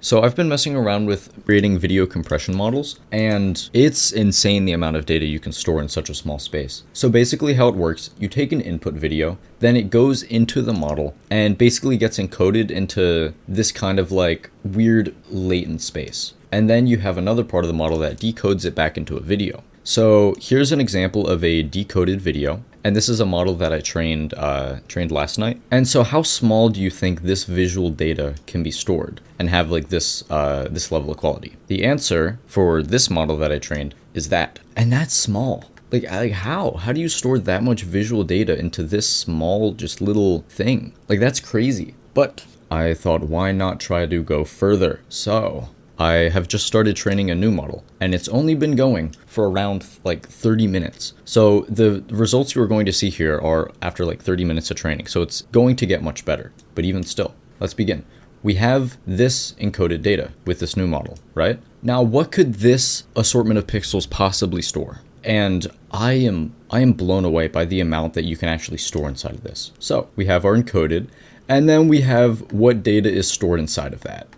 So I've been messing around with creating video compression models, and it's insane the amount of data you can store in such a small space. So basically how it works, you take an input video, then it goes into the model and basically gets encoded into this kind of like weird latent space. And then you have another part of the model that decodes it back into a video. So here's an example of a decoded video. And this is a model that I trained last night. And so how small do you think this visual data can be stored and have like this level of quality? The answer for this model that I trained is that. And that's small. Like how? How do you store that much visual data into this small, just little thing? Like that's crazy. But I thought, why not try to go further? So I have just started training a new model, and it's only been going for around like 30 minutes. So the results you are going to see here are after like 30 minutes of training. So it's going to get much better. But even still, let's begin. We have this encoded data with this new model, right? Now, what could this assortment of pixels possibly store? And I am blown away by the amount that you can actually store inside of this. So we have our encoded, and then we have what data is stored inside of that.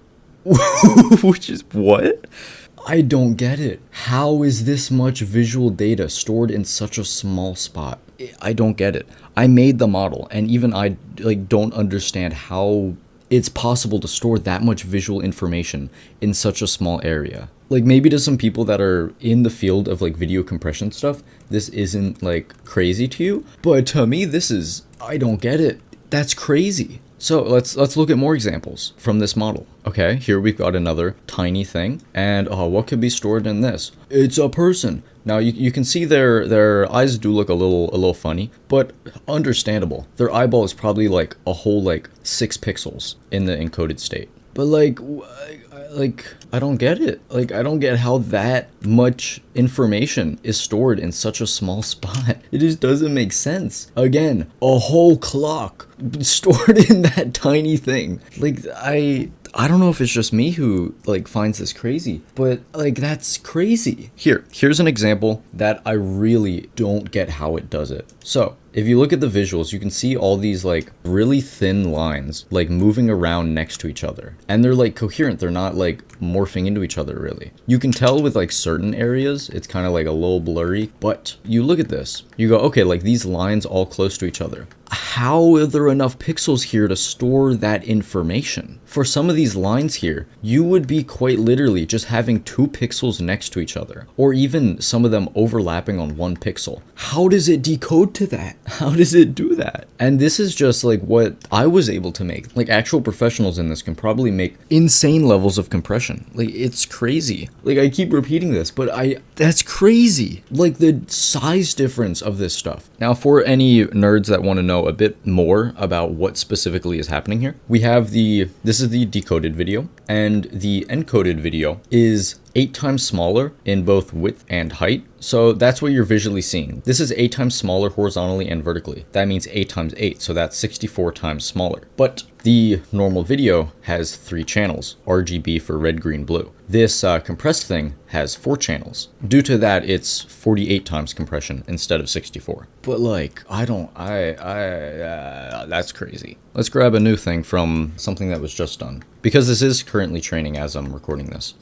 Which is what? I don't get it. How is this much visual data stored in such a small spot? I don't get it. I made the model, and even I don't understand how it's possible to store that much visual information in such a small area. Like maybe to some people that are in the field of like video compression stuff, this isn't like crazy to you, but to me I don't get it. That's crazy. So let's look at more examples from this model. Okay, here we've got another tiny thing, and what could be stored in this? It's a person. Now you can see their eyes do look a little funny, but understandable. Their eyeball is probably like a whole like 6 pixels in the encoded state. But like I don't get it. Like I don't get how that much information is stored in such a small spot. It just doesn't make sense. Again, a whole clock stored in that tiny thing. Like I don't know if it's just me who like finds this crazy, but like that's crazy. Here's an example that I really don't get how it does it. So if you look at the visuals, you can see all these like really thin lines like moving around next to each other, and they're like coherent. They're not like morphing into each other really. You can tell with like certain areas it's kind of like a little blurry, but you look at this, you go, okay, like these lines all close to each other. How are there enough pixels here to store that information? For some of these lines here, you would be quite literally just having 2 pixels next to each other, or even some of them overlapping on 1 pixel. How does it decode to that? How does it do that? And this is just like what I was able to make. Like actual professionals in this can probably make insane levels of compression. Like it's crazy. Like I keep repeating this, but that's crazy. Like the size difference of this stuff. Now for any nerds that want to know a bit more about what specifically is happening here, we have this is the decoded video, and the encoded video is 8 times smaller in both width and height. So that's what you're visually seeing. This is 8 times smaller horizontally and vertically. That means 8 times 8, so that's 64 times smaller. But the normal video has 3 channels, RGB for red, green, blue. This compressed thing has 4 channels. Due to that, it's 48 times compression instead of 64. But like, that's crazy. Let's grab a new thing from something that was just done, because this is currently training as I'm recording this.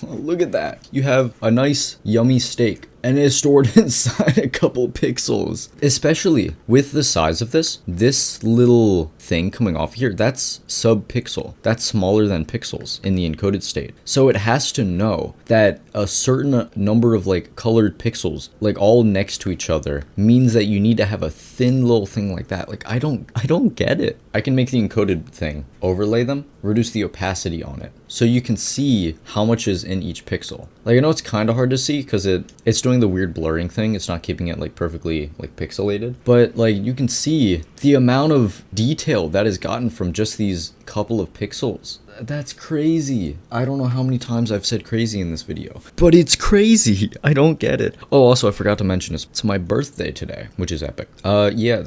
Look at that. You have a nice, yummy steak, and it is stored inside a couple pixels. Especially with the size of this little thing coming off here, that's sub-pixel. That's smaller than pixels in the encoded state. So it has to know that a certain number of like colored pixels, like all next to each other, means that you need to have a thin little thing like that. Like I don't get it. I can make the encoded thing, overlay them, reduce the opacity on it, so you can see how much is in each pixel. Like I know it's kind of hard to see because it's doing the weird blurring thing. It's not keeping it like perfectly like pixelated, but like you can see the amount of detail that is gotten from just these couple of pixels. That's crazy. I don't know how many times I've said crazy in this video, but it's crazy. I don't get it. Oh, also I forgot to mention it's my birthday today, which is epic. Yeah,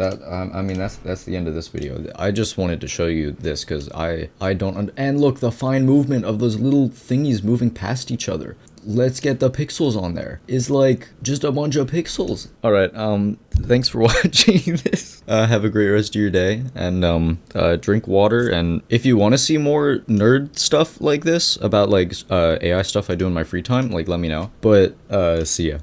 I mean that's the end of this video. I just wanted to show you this because I don't and look, the fine movement of those little thingies moving past each other. let's get the pixels on there. It's like just a bunch of pixels. All right, thanks for watching this. Have a great rest of your day, and drink water. And if you want to see more nerd stuff like this about like AI stuff I do in my free time, like let me know. But see ya.